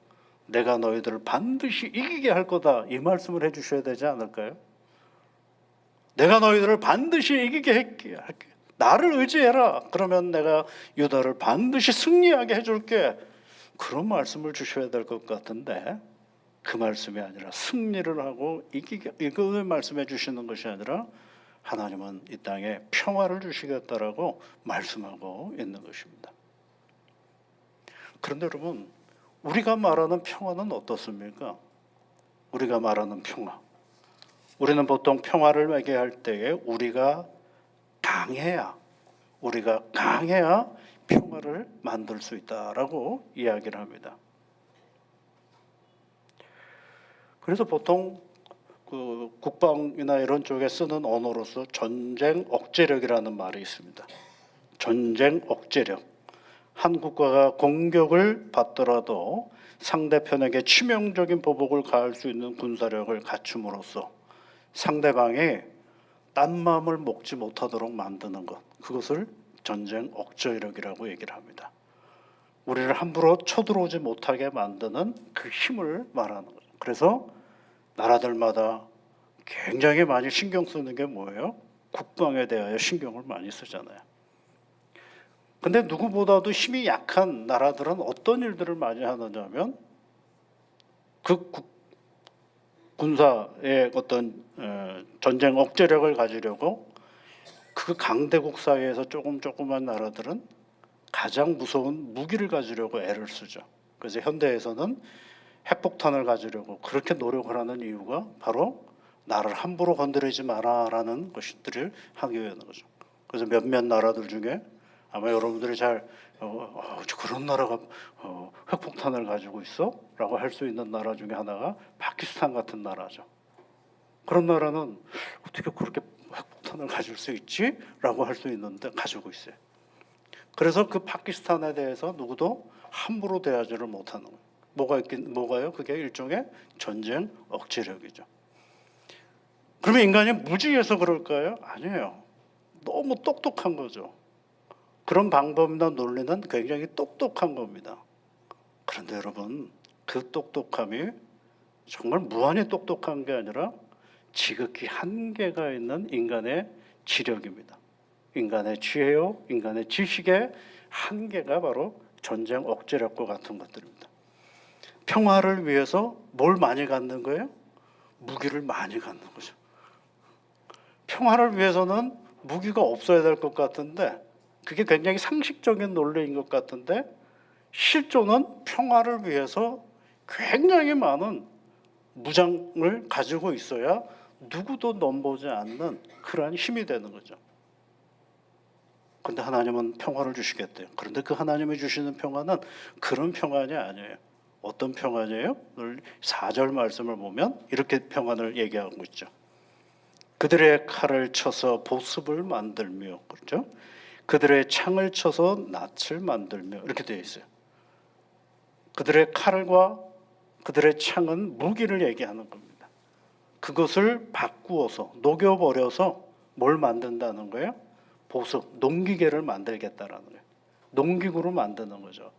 내가 너희들을 반드시 이기게 할 거다, 이 말씀을 해주셔야 되지 않을까요? 내가 너희들을 반드시 이기게 할게. 나를 의지해라. 그러면 내가 유다를 반드시 승리하게 해줄게. 그런 말씀을 주셔야 될 것 같은데 그 말씀이 아니라 승리를 하고 이걸 말씀해 주시는 것이 아니라 하나님은 이 땅에 평화를 주시겠다라고 말씀하고 있는 것입니다. 그런데 여러분, 우리가 말하는 평화는 어떻습니까? 우리가 말하는 평화, 우리는 보통 평화를 매개할 때에 우리가 강해야 평화를 만들 수 있다라고 이야기를 합니다. 그래서 보통 그 국방이나 이런 쪽에 쓰는 언어로서 전쟁 억제력이라는 말이 있습니다. 전쟁 억제력. 한 국가가 공격을 받더라도 상대편에게 치명적인 보복을 가할 수 있는 군사력을 갖춤으로써 상대방이 딴 마음을 먹지 못하도록 만드는 것, 그것을 전쟁 억제력이라고 얘기를 합니다. 우리를 함부로 쳐들어오지 못하게 만드는 그 힘을 말하는 거죠. 그래서 나라들마다 굉장히 많이 신경 쓰는 게 뭐예요? 국방에 대하여 신경을 많이 쓰잖아요. 근데 누구보다도 힘이 약한 나라들은 어떤 일들을 많이 하느냐면 그 군사의 어떤 전쟁 억제력을 가지려고 그 강대국 사이에서 조그만 나라들은 가장 무서운 무기를 가지려고 애를 쓰죠. 그래서 현대에서는 핵폭탄을 가지려고 그렇게 노력을 하는 이유가 바로 나를 함부로 건드리지 마라라는 것들을 하기 위한 거죠. 그래서 몇몇 나라들 중에 아마 여러분들이 잘 그런 나라가 핵폭탄을 가지고 있어? 라고 할 수 있는 나라 중에 하나가 파키스탄 같은 나라죠. 그런 나라는 어떻게 그렇게 핵폭탄을 가질 수 있지? 라고 할 수 있는데 가지고 있어요. 그래서 그 파키스탄에 대해서 누구도 함부로 대하지를 못하는 거예요. 뭐가요? 그게 일종의 전쟁 억제력이죠. 그러면 인간이 무지해서 그럴까요? 아니에요. 너무 똑똑한 거죠. 그런 방법이나 논리는 굉장히 똑똑한 겁니다. 그런데 여러분, 그 똑똑함이 정말 무한히 똑똑한 게 아니라 지극히 한계가 있는 인간의 지력입니다. 인간의 지혜요, 인간의 지식의 한계가 바로 전쟁 억제력과 같은 것들입니다. 평화를 위해서 뭘 많이 갖는 거예요? 무기를 많이 갖는 거죠. 평화를 위해서는 무기가 없어야 될 것 같은데 그게 굉장히 상식적인 논리인 것 같은데 실존은 평화를 위해서 굉장히 많은 무장을 가지고 있어야 누구도 넘보지 않는 그러한 힘이 되는 거죠. 그런데 하나님은 평화를 주시겠대요. 그런데 그 하나님이 주시는 평화는 그런 평안이 아니에요. 어떤 평안이에요? 오늘 4절 말씀을 보면 이렇게 평안을 얘기하고 있죠. 그들의 칼을 쳐서 보습을 만들며, 그렇죠? 그들의 창을 쳐서 낫을 만들며, 이렇게 되어 있어요. 그들의 칼과 그들의 창은 무기를 얘기하는 겁니다. 그것을 바꾸어서 녹여버려서 뭘 만든다는 거예요? 보습, 농기계를 만들겠다라는 거예요. 농기구로 만드는 거죠.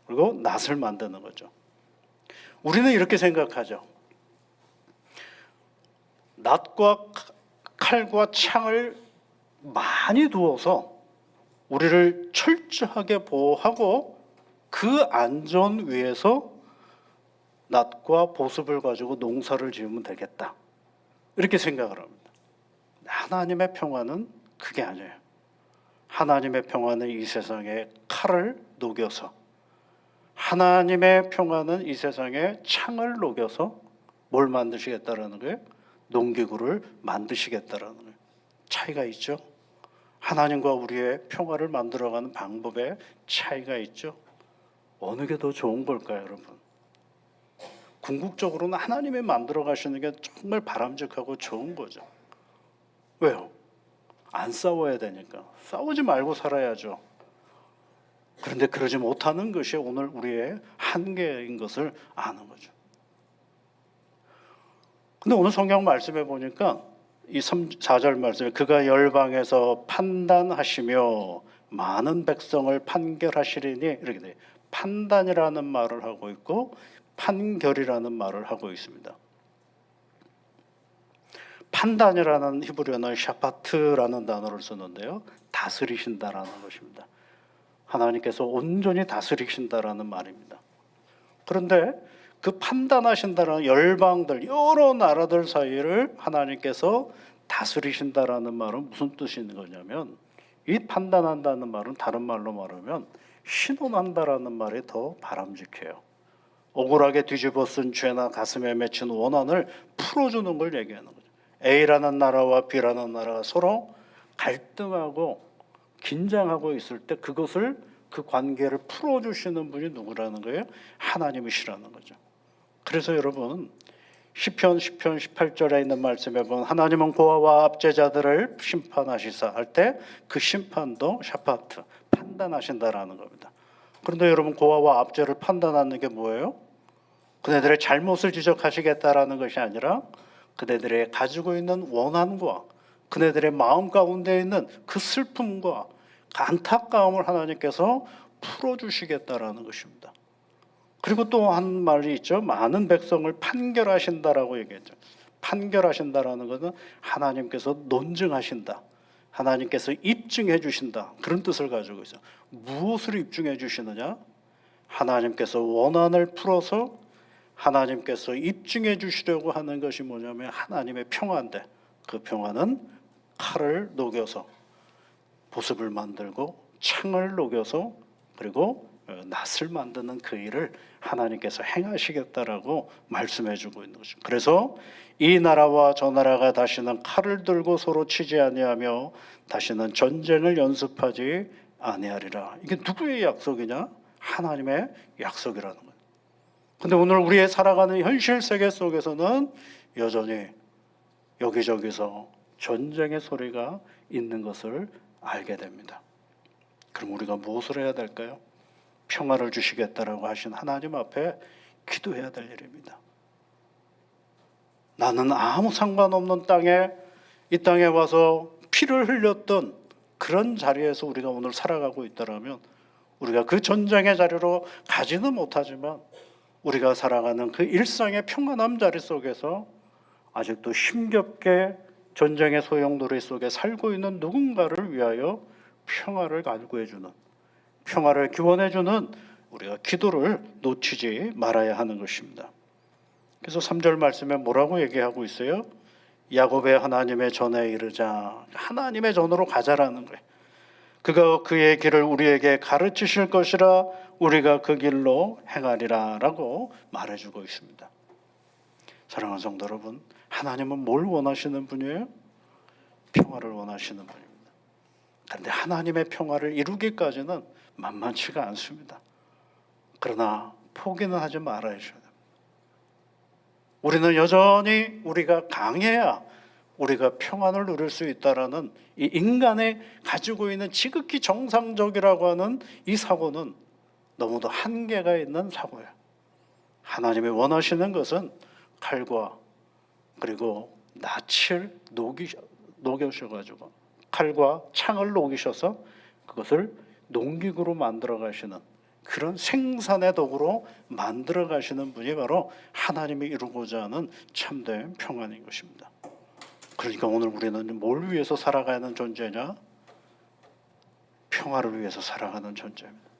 그리고 낫을 만드는 거죠. 우리는 이렇게 생각하죠. 낫과 칼과 창을 많이 두어서 우리를 철저하게 보호하고 그 안전 위에서 낫과 보습을 가지고 농사를 지으면 되겠다. 이렇게 생각을 합니다. 하나님의 평화는 그게 아니에요. 하나님의 평화는 이 세상에 칼을 녹여서, 하나님의 평화는 이 세상에 창을 녹여서 뭘 만드시겠다라는 거예요? 농기구를 만드시겠다라는 거예요. 차이가 있죠. 하나님과 우리의 평화를 만들어가는 방법에 차이가 있죠. 어느 게 더 좋은 걸까요, 여러분? 궁극적으로는 하나님이 만들어 가시는 게 정말 바람직하고 좋은 거죠. 왜요? 안 싸워야 되니까. 싸우지 말고 살아야죠. 그런데 그러지 못하는 것이 오늘 우리의 한계인 것을 아는 거죠. 근데 오늘 성경 말씀에 보니까 이 4절 말씀에 그가 열방에서 판단하시며 많은 백성을 판결하시리니 이렇게 돼요. 판단이라는 말을 하고 있고 판결이라는 말을 하고 있습니다. 판단이라는 히브리어는 샤파트라는 단어를 쓰는데요. 다스리신다라는 것입니다. 하나님께서 온전히 다스리신다라는 말입니다. 그런데 그 판단하신다라는 열방들, 여러 나라들 사이를 하나님께서 다스리신다라는 말은 무슨 뜻이 있는 거냐면, 이 판단한다는 말은 다른 말로 말하면 신원한다라는 말이 더 바람직해요. 억울하게 뒤집어 쓴 죄나 가슴에 맺힌 원한을 풀어주는 걸 얘기하는 거죠. A라는 나라와 B라는 나라가 서로 갈등하고 긴장하고 있을 때 그것을, 그 관계를 풀어주시는 분이 누구라는 거예요? 하나님이시라는 거죠. 그래서 여러분 시편 18절에 있는 말씀에 보면 하나님은 고아와 압제자들을 심판하시사 할 때 그 심판도 샤파트, 판단하신다라는 겁니다. 그런데 여러분 고아와 압제를 판단하는 게 뭐예요? 그네들의 잘못을 지적하시겠다라는 것이 아니라 그네들의 가지고 있는 원한과 그네들의 마음 가운데 있는 그 슬픔과 그 안타까움을 하나님께서 풀어주시겠다라는 것입니다. 그리고 또 한 말이 있죠. 많은 백성을 판결하신다라고 얘기했죠. 판결하신다라는 것은 하나님께서 논증하신다, 하나님께서 입증해 주신다, 그런 뜻을 가지고 있어요. 무엇을 입증해 주시느냐? 하나님께서 원한을 풀어서 하나님께서 입증해 주시려고 하는 것이 뭐냐면 하나님의 평화인데, 그 평화는 칼을 녹여서 보습을 만들고 창을 녹여서 그리고 낫을 만드는 그 일을 하나님께서 행하시겠다라고 말씀해 주고 있는 것입니다. 그래서 이 나라와 저 나라가 다시는 칼을 들고 서로 치지 아니하며 다시는 전쟁을 연습하지 아니하리라. 이게 누구의 약속이냐? 하나님의 약속이라는 거예요. 근데 오늘 우리의 살아가는 현실 세계 속에서는 여전히 여기저기서 전쟁의 소리가 있는 것을 알게 됩니다. 그럼 우리가 무엇을 해야 될까요? 평화를 주시겠다라고 하신 하나님 앞에 기도해야 될 일입니다. 나는 아무 상관없는 이 땅에 와서 피를 흘렸던 그런 자리에서 우리가 오늘 살아가고 있다면, 우리가 그 전쟁의 자리로 가지는 못하지만 우리가 살아가는 그 일상의 평안함 자리 속에서 아직도 힘겹게 전쟁의 소용돌이 속에 살고 있는 누군가를 위하여 평화를 간구해주는, 평화를 기원해주는 우리가 기도를 놓치지 말아야 하는 것입니다. 그래서 3절 말씀에 뭐라고 얘기하고 있어요? 야곱의 하나님의 전에 이르자, 하나님의 전으로 가자라는 거예요. 그가 그의 길을 우리에게 가르치실 것이라 우리가 그 길로 행하리라 라고 말해주고 있습니다. 사랑하는 성도 여러분, 하나님은 뭘 원하시는 분이에요? 평화를 원하시는 분입니다. 그런데 하나님의 평화를 이루기까지는 만만치가 않습니다. 그러나 포기는 하지 말아야 됩니다. 우리는 여전히 우리가 강해야 우리가 평안을 누릴 수 있다라는 이 인간의 가지고 있는 지극히 정상적이라고 하는 이 사고는 너무도 한계가 있는 사고예요. 하나님이 원하시는 것은 칼과 그리고 낯을 녹이셔가지고 칼과 창을 녹이셔서 그것을 농기구로 만들어 가시는 그런 생산의 도구로 만들어 가시는 분이 바로 하나님이 이루고자 하는 참된 평안인 것입니다. 그러니까 오늘 우리는 뭘 위해서 살아가는 존재냐? 평화를 위해서 살아가는 존재입니다.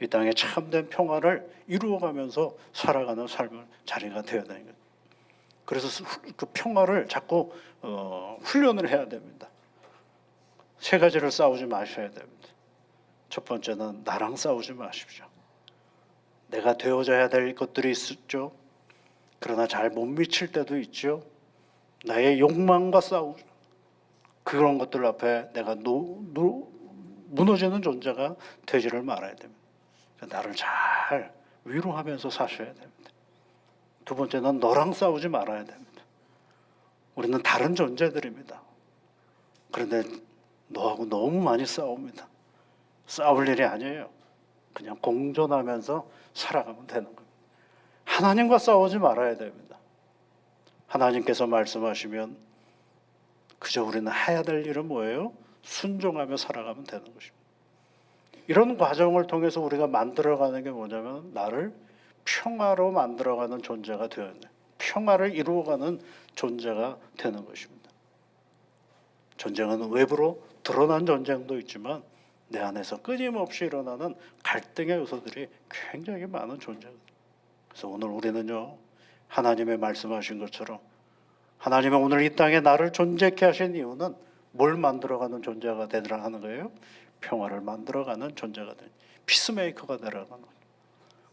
이 땅에 참된 평화를 이루어가면서 살아가는 삶을 자리가 되어야 되는 거예요. 그래서 그 평화를 자꾸 훈련을 해야 됩니다. 세 가지를 싸우지 마셔야 됩니다. 첫 번째는 나랑 싸우지 마십시오. 내가 되어져야 될 것들이 있죠. 그러나 잘 못 미칠 때도 있죠. 나의 욕망과 싸우죠. 그런 것들 앞에 내가 무너지는 존재가 되지를 말아야 됩니다. 나를 잘 위로하면서 사셔야 됩니다. 두 번째는 너랑 싸우지 말아야 됩니다. 우리는 다른 존재들입니다. 그런데 너하고 너무 많이 싸웁니다. 싸울 일이 아니에요. 그냥 공존하면서 살아가면 되는 겁니다. 하나님과 싸우지 말아야 됩니다. 하나님께서 말씀하시면 그저 우리는 해야 될 일은 뭐예요? 순종하며 살아가면 되는 것입니다. 이런 과정을 통해서 우리가 만들어가는 게 뭐냐면 나를 평화로 만들어가는 존재가 되어야 돼요. 평화를 이루어가는 존재가 되는 것입니다. 전쟁은 외부로 드러난 전쟁도 있지만 내 안에서 끊임없이 일어나는 갈등의 요소들이 굉장히 많은 존재입니다. 그래서 오늘 우리는요, 하나님의 말씀하신 것처럼 하나님이 오늘 이 땅에 나를 존재케 하신 이유는 뭘 만들어가는 존재가 되더라 하는 거예요? 평화를 만들어가는 존재가 되는, 피스메이커가 되라는 거예요.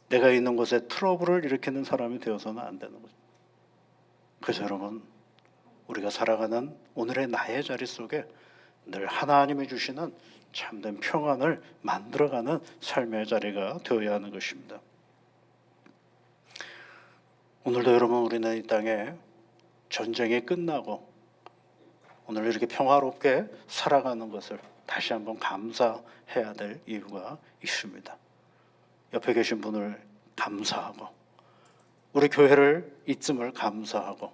내가 있는 곳에 트러블을 일으키는 사람이 되어서는 안 되는 거죠. 그래서 여러분, 우리가 살아가는 오늘의 나의 자리 속에 늘 하나님이 주시는 참된 평안을 만들어가는 삶의 자리가 되어야 하는 것입니다. 오늘도 여러분, 우리는 이 땅에 전쟁이 끝나고 오늘 이렇게 평화롭게 살아가는 것을 다시 한번 감사해야 될 이유가 있습니다. 옆에 계신 분을 감사하고 우리 교회를 있음을 감사하고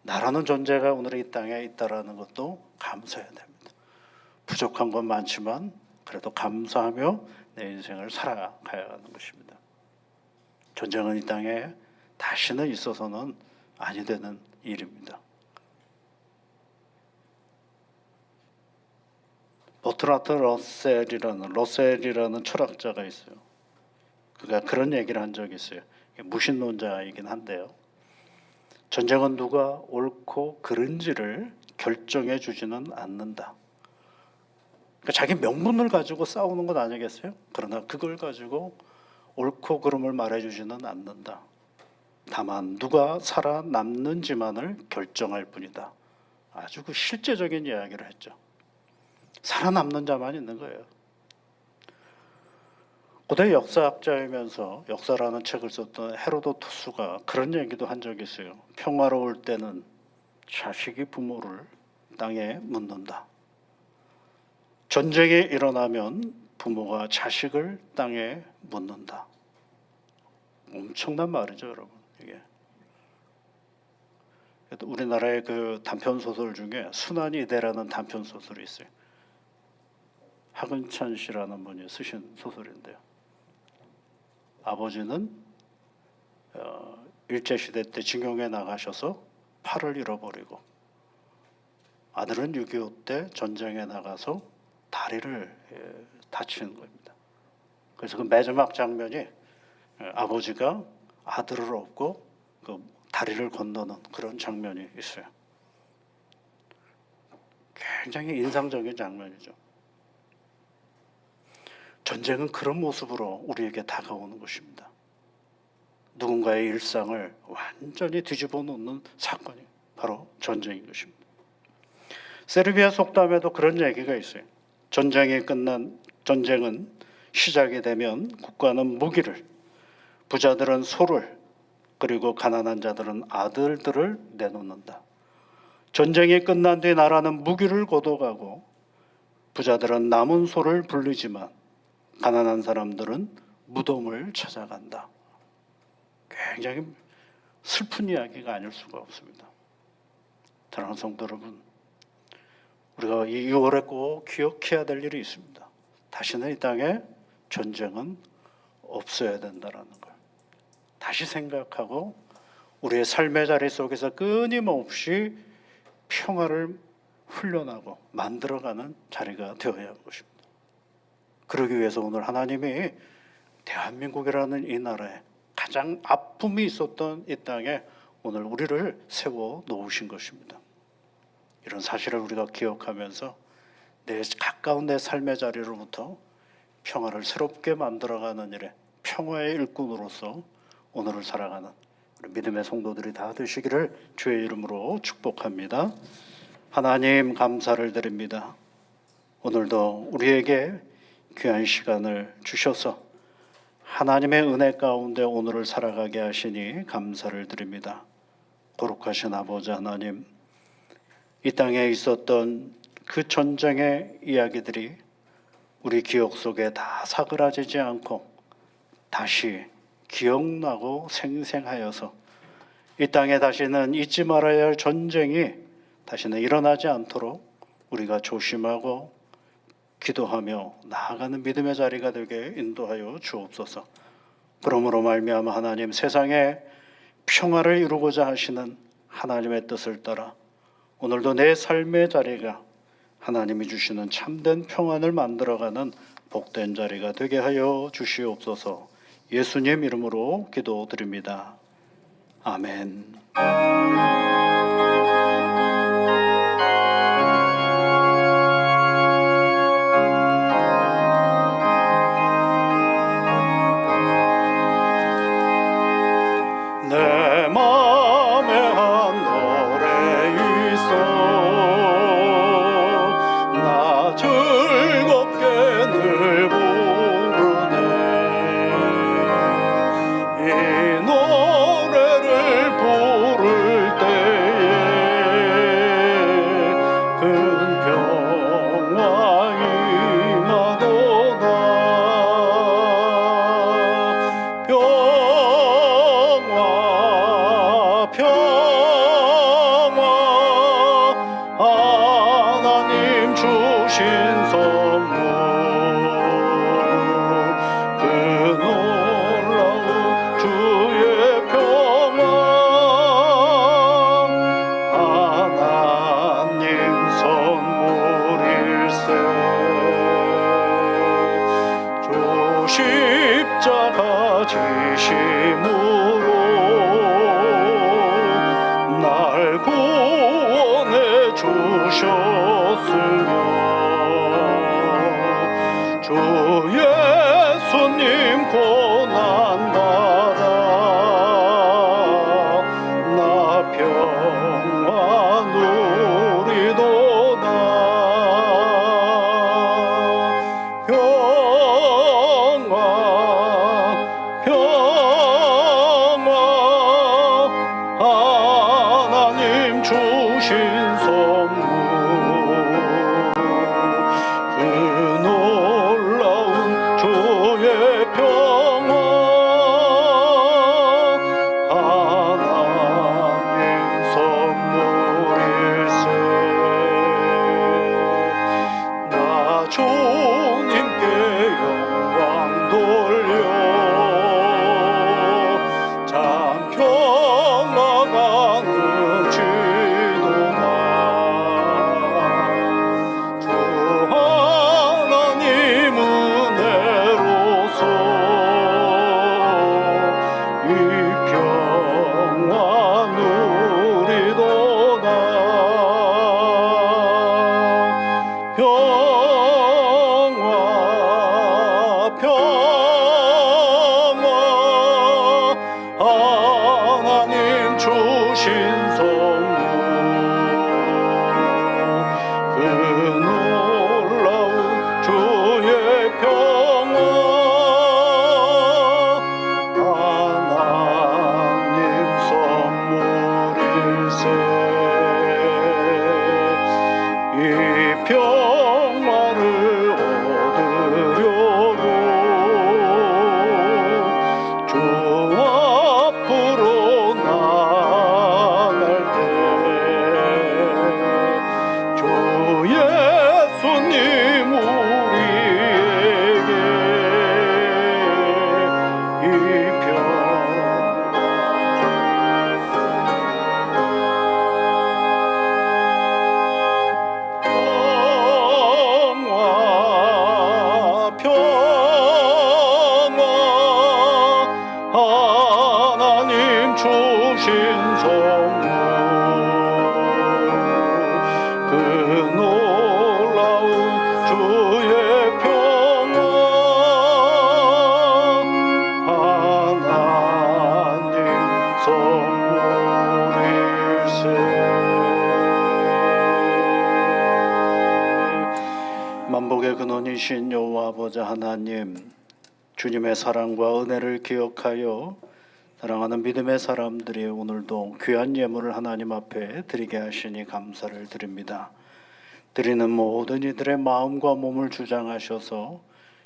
나라는 존재가 오늘 이 땅에 있다라는 것도 감사해야 됩니다. 부족한 건 많지만 그래도 감사하며 내 인생을 살아가야 하는 것입니다. 전쟁은 이 땅에 다시는 있어서는 아니 되는 일입니다. 버트라트 러셀이라는 철학자가 있어요. 그가 그런 얘기를 한 적이 있어요. 무신론자이긴 한데요. 전쟁은 누가 옳고 그른지를 결정해 주지는 않는다. 그러니까 자기 명분을 가지고 싸우는 것 아니겠어요? 그러나 그걸 가지고 옳고 그름을 말해주지는 않는다. 다만 누가 살아남는지만을 결정할 뿐이다. 아주 그 실제적인 이야기를 했죠. 살아남는 자만 있는 거예요. 고대 역사학자이면서 역사라는 책을 썼던 헤로도투스가 그런 얘기도 한 적이 있어요. 평화로울 때는 자식이 부모를 땅에 묻는다. 전쟁이 일어나면 부모가 자식을 땅에 묻는다. 엄청난 말이죠, 여러분. 이게 우리나라의 그 단편 소설 중에 순환이대라는 단편 소설이 있어요. 하근찬 씨라는 분이 쓰신 소설인데요. 아버지는 일제시대 때 징용에 나가셔서 팔을 잃어버리고 아들은 6.25 때 전쟁에 나가서 다리를 다치는 겁니다. 그래서 그 마지막 장면이 아버지가 아들을 업고 그 다리를 건너는 그런 장면이 있어요. 굉장히 인상적인 장면이죠. 전쟁은 그런 모습으로 우리에게 다가오는 것입니다. 누군가의 일상을 완전히 뒤집어 놓는 사건이 바로 전쟁인 것입니다. 세르비아 속담에도 그런 얘기가 있어요. 전쟁은 시작이 되면 국가는 무기를, 부자들은 소를, 그리고 가난한 자들은 아들들을 내놓는다. 전쟁이 끝난 뒤 나라는 무기를 거둬가고 부자들은 남은 소를 불리지만 가난한 사람들은 무덤을 찾아간다. 굉장히 슬픈 이야기가 아닐 수가 없습니다. 사랑하는 성도 여러분, 우리가 이 6월에 꼭 기억해야 될 일이 있습니다. 다시는 이 땅에 전쟁은 없어야 된다라는 걸 다시 생각하고 우리의 삶의 자리 속에서 끊임없이 평화를 훈련하고 만들어가는 자리가 되어야 하는 것입니다. 그러기 위해서 오늘 하나님이 대한민국이라는 이 나라에 가장 아픔이 있었던 이 땅에 오늘 우리를 세워 놓으신 것입니다. 이런 사실을 우리가 기억하면서 내 가까운 내 삶의 자리로부터 평화를 새롭게 만들어가는 일에 평화의 일꾼으로서 오늘을 살아가는 우리 믿음의 성도들이 다 되시기를 주의 이름으로 축복합니다. 하나님 감사를 드립니다. 오늘도 우리에게 귀한 시간을 주셔서 하나님의 은혜 가운데 오늘을 살아가게 하시니 감사를 드립니다. 거룩하신 아버지 하나님, 이 땅에 있었던 그 전쟁의 이야기들이 우리 기억 속에 다 사그라지지 않고 다시 기억나고 생생하여서 이 땅에 다시는 잊지 말아야 할 전쟁이 다시는 일어나지 않도록 우리가 조심하고 기도하며 나아가는 믿음의 자리가 되게 인도하여 주옵소서. 그러므로 말미암아 하나님, 세상에 평화를 이루고자 하시는 하나님의 뜻을 따라 오늘도 내 삶의 자리가 하나님이 주시는 참된 평안을 만들어가는 복된 자리가 되게 하여 주시옵소서. 예수님 이름으로 기도드립니다. 아멘. 내 맘에 한 노래 있어 나 즐겁게 늘 부르네. 이 노래를 부를 때에 큰 평화 임하도다. 평화 하나님 주신 선물 그 놀라운 주의 평화 하나님 선물일세. 주 십자가 지심으로 날 구원해 주셨으며 주 예수님 고난받아 나 평화 누리도다. 평화 하나님 주신 선물 그 놀라운 주의 평화 하나님 선물일세. 나 주님께 영광 돌려 참 평화가 넘치도다. 주 하나님 은혜로서 하나님 주신 선물 그 놀라운 주의 평안 하나님 선물일세. 만복의 근원이신 여호와 아버지 하나님, 주님의 사랑과 은혜를 기억하여 사랑하는 믿음의 사람들이 오늘도 귀한 예물을 하나님 앞에 드리게 하시니 감사를 드립니다. 드리는 모든 이들의 마음과 몸을 주장하셔서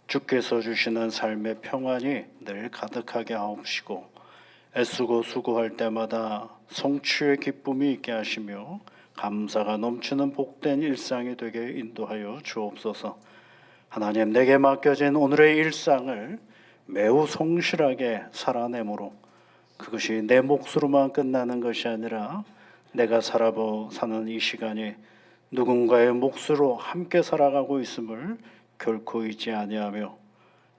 주께서 주시는 삶의 평안이 늘 가득하게 하옵시고 애쓰고 수고할 때마다 성취의 기쁨이 있게 하시며 감사가 넘치는 복된 일상이 되게 인도하여 주옵소서. 하나님, 내게 맡겨진 오늘의 일상을 매우 성실하게 살아내므로 그것이 내 몫으로만 끝나는 것이 아니라 내가 사는 이 시간이 누군가의 몫으로 함께 살아가고 있음을 결코 잊지 아니하며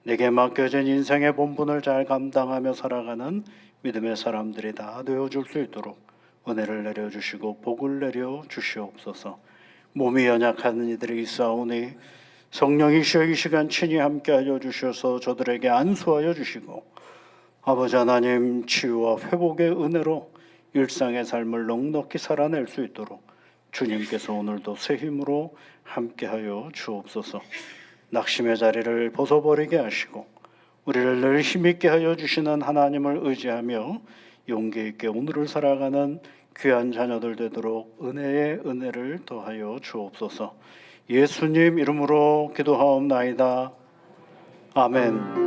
내게 맡겨진 인생의 본분을 잘 감당하며 살아가는 믿음의 사람들이 다 되어줄 수 있도록 은혜를 내려주시고 복을 내려주시옵소서. 몸이 연약한 이들이 있사오니 성령이시여 이 시간 친히 함께하여 주셔서 저들에게 안수하여 주시고 아버지 하나님, 치유와 회복의 은혜로 일상의 삶을 넉넉히 살아낼 수 있도록 주님께서 오늘도 새 힘으로 함께하여 주옵소서. 낙심의 자리를 벗어버리게 하시고 우리를 늘 힘있게 하여 주시는 하나님을 의지하며 용기 있게 오늘을 살아가는 귀한 자녀들 되도록 은혜의 은혜를 더하여 주옵소서. 예수님 이름으로 기도하옵나이다. 아멘.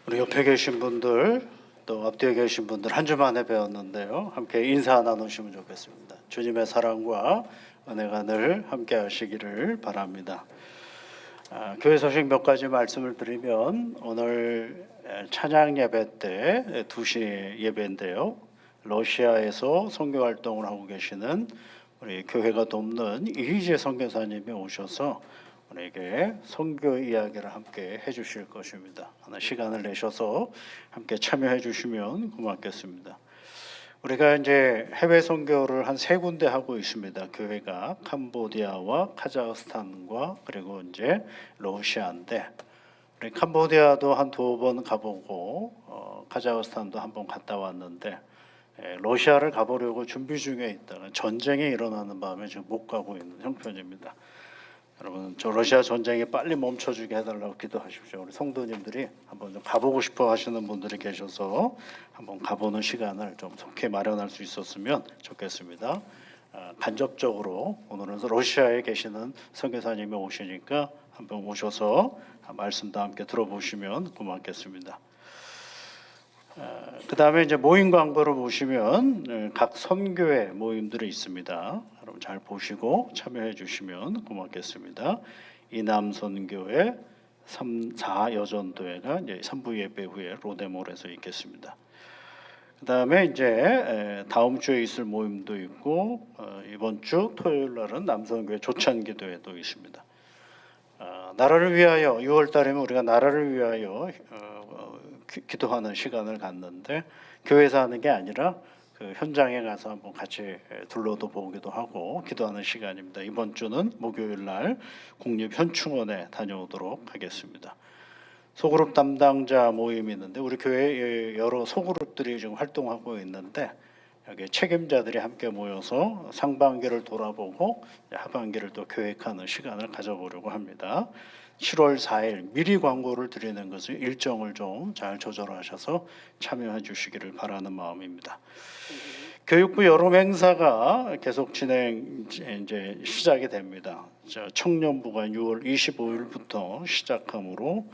우리 옆에 계신 분들 또 앞뒤에 계신 분들 한 주 만에 배웠는데요. 함께 인사 나누시면 좋겠습니다. 주님의 사랑과 은혜가 늘 함께 하시기를 바랍니다. 교회 소식 몇 가지 말씀을 드리면 오늘 찬양 예배 때 2시 예배인데요. 러시아에서 선교 활동을 하고 계시는 우리 교회가 돕는 이희재 선교사님이 오셔서 우리에게 선교 이야기를 함께 해주실 것입니다. 하나 시간을 내셔서 함께 참여해 주시면 고맙겠습니다. 우리가 이제 해외 선교를 한 3군데 하고 있습니다. 교회가 캄보디아와 카자흐스탄과 그리고 이제 러시아인데 우리 캄보디아도 한 2번 가보고 카자흐스탄도 한 번 갔다 왔는데 러시아를 가보려고 준비 중에 있다가 전쟁이 일어나는 바람에 지금 못 가고 있는 형편입니다. 여러분, 저 러시아 전쟁이 빨리 멈춰주게 해달라고 기도하십시오. 우리 성도님들이 한번 좀 가보고 싶어 하시는 분들이 계셔서 한번 가보는 시간을 좀 속히 마련할 수 있었으면 좋겠습니다. 간접적으로 오늘은 러시아에 계시는 선교사님이 오시니까 한번 오셔서 말씀도 함께 들어보시면 고맙겠습니다. 그 다음에 이제 모임 광고를 보시면 각 선교회 모임들이 있습니다. 여러분 잘 보시고 참여해 주시면 고맙겠습니다. 이남선교회 4여전도회가 이제 3부 예배 후에 로데몰에서 있겠습니다. 그 다음에 이제 다음 주에 있을 모임도 있고 이번 주 토요일 날은 남선교회 조찬기도회도 있습니다. 나라를 위하여 6월 달이면 우리가 나라를 위하여 기도하는 시간을 갖는데 교회에서 하는 게 아니라 그 현장에 가서 한번 같이 둘러도 보기도 하고 기도하는 시간입니다. 이번 주는 목요일 날 국립현충원에 다녀오도록 하겠습니다. 소그룹 담당자 모임이 있는데 우리 교회에 여러 소그룹들이 지금 활동하고 있는데 여기 책임자들이 함께 모여서 상반기를 돌아보고 하반기를 또 계획하는 시간을 가져보려고 합니다. 7월 4일 미리 광고를 드리는 것을 일정을 좀 잘 조절하셔서 참여해 주시기를 바라는 마음입니다. 교육부 여름 행사가 계속 이제 시작이 됩니다. 청년부가 6월 25일부터 시작하므로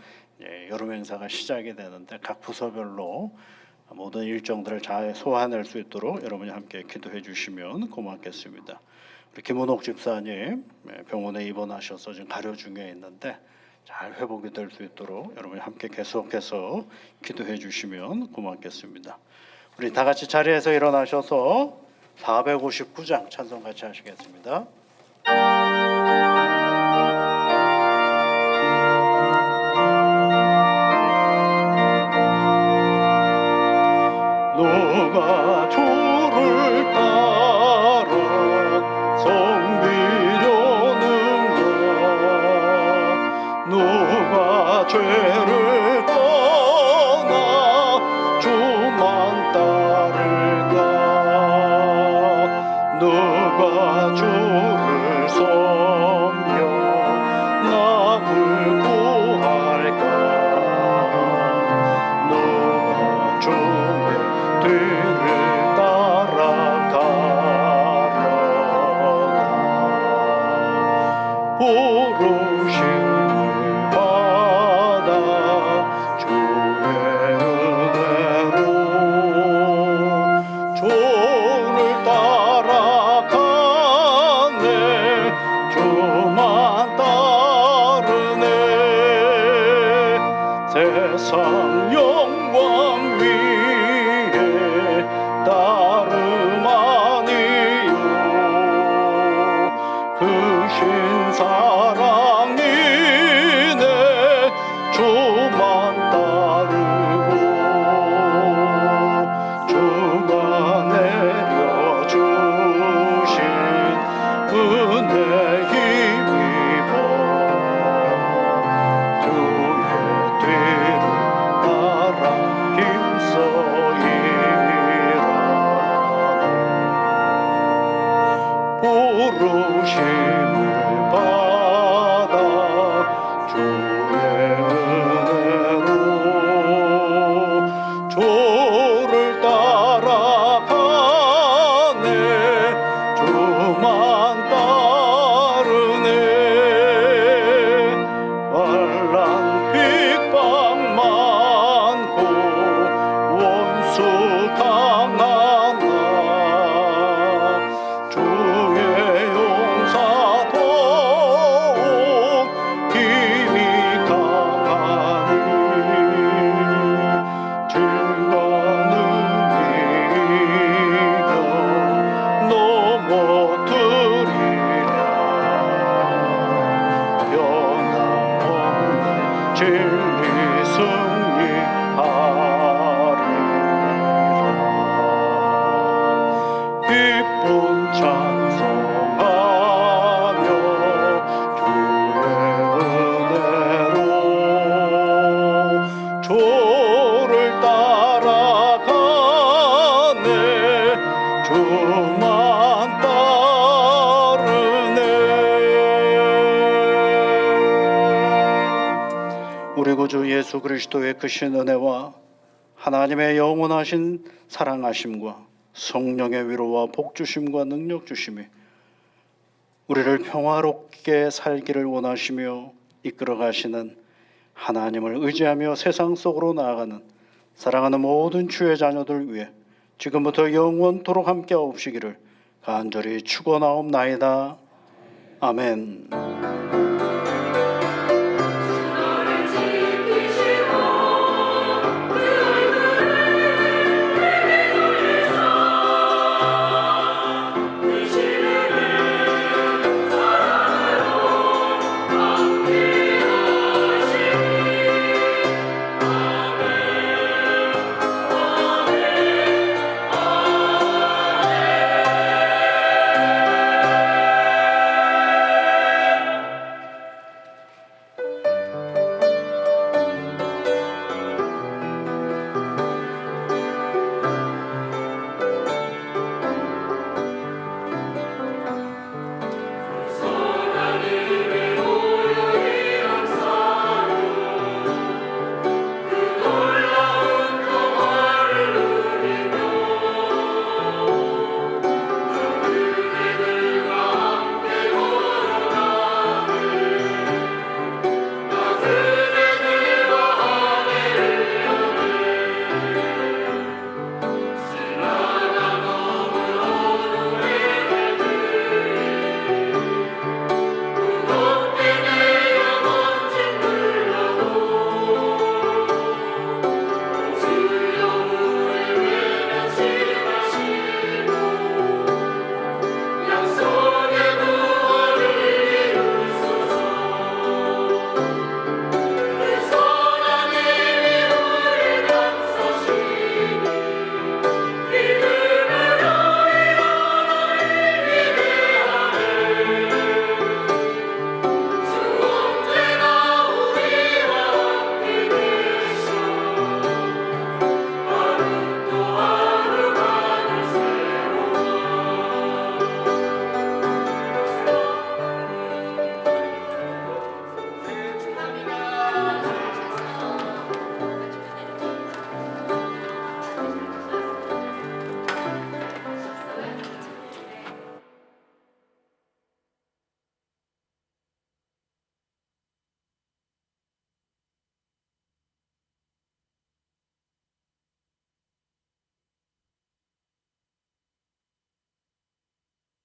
여름 행사가 시작이 되는데 각 부서별로 모든 일정들을 잘 소화해낼 수 있도록 여러분이 함께 기도해 주시면 고맙겠습니다. 우리 김은옥 집사님 병원에 입원하셔서 지금 가려 중에 있는데 잘 회복이 될 수 있도록 여러분이 함께 계속해서 기도해 주시면 고맙겠습니다. 우리 다 같이 자리에서 일어나셔서 459장 찬송 같이 하시겠습니다. 누가 주를 따라 섬기려는가 누가 죄를 떠나 주만 따를까 누가 주를 섬겨 남을 구할까 누가 주의 뒤를 따라가려나 부르심을 받아 주의 은혜로 주를 따라가네 주만 따르네 세상 영광 위에 따름 아니요 그신 사랑이네 주만 따르고 주가 내려주신 은혜 힘입어 주의 뒤를 따라 힘써 일하네 부르심을 받아 주의 은혜로 주를 따라가네 주만 따르네 환난 핍박 많고 원수 강한 나 주의 용사 더욱 힘이 강하니 질과는 이겨 넘어뜨리랴 변함없는 진리 승리하리라 기쁜 찬송하며 주의 은혜로 주를 따라가네 주만 따르네 우리 구주 예수 그리스도의 크신 은혜와 하나님의 영원하신 사랑하심과 성령의 위로와 복주심과 능력 주심이 우리를 평화롭게 살기를 원하시며 이끌어 가시는 하나님을 의지하며 세상 속으로 나아가는 사랑하는 모든 주의 자녀들 위해 지금부터 영원토록 함께 하옵시기를 간절히 축원하옵나이다. 아멘.